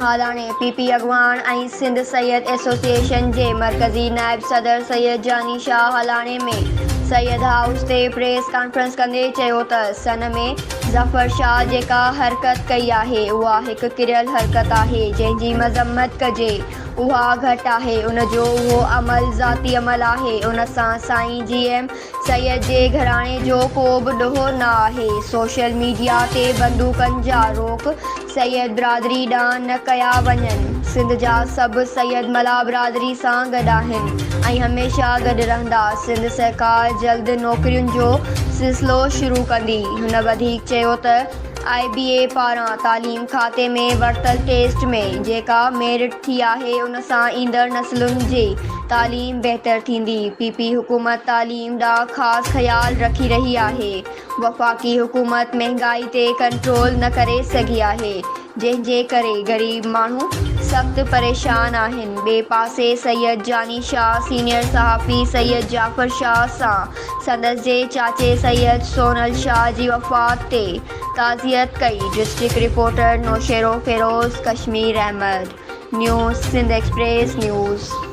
हालाणे PP अॻवान ऐं Sindh Syed association जे मरकज़ी नायब सदर सैयद जानी शाह हालाणे में सैयद हाउस ते प्रेस कॉन्फ्रेंस कंदे चयो त सन में ज़फ़र शाह जेका हरकत कई आहे उहा हिकु किरियल हरकत आहे जंहिंजी मज़म्मत कजे उहा घटि आहे उनजो उहो अमल ज़ाती अमल आहे उन सां साईं GM सैयद जे घराणे जो को बि ॾोहो न आहे। सोशल मीडिया ते बंदूकनि जा रोक सैयद बिरादरी ॾांहुं न कया वञनि। सिंध जा सभु सैयद मला बिरादरी सां गॾु आहिनि ऐं हमेशह गॾु रहंदा। सिंध सरकार जल्द नौकरियुनि जो सिलसिलो शुरू कंदी। हुन वधीक चयो त IBA पारां तालीम खाते में वरितल टेस्ट में जेका मेरिट थी आहे उन सां ईंदड़ नसलुनि जी तालीम बहितर थींदी। PP हुकूमत तालीम ॾांहुं ख़ासि ख़्यालु रखी रही आहे। वफ़ाक़ी हुकूमत महांगाई ते कंट्रोल न करे सघी आहे जंहिंजे करे ग़रीब माण्हू सख़्तु परेशान आहिनि। ॿिए पासे सैयद जानी शाह सीनियर सहाफ़ी सैयद जाफ़र शाह सां संदसि जे चाचे सैयद सोनल शाह जी वफ़ात ते ताज़ियत कई। District reporter Naushahro Feroze Kashmir Ahmed news Sindh express news.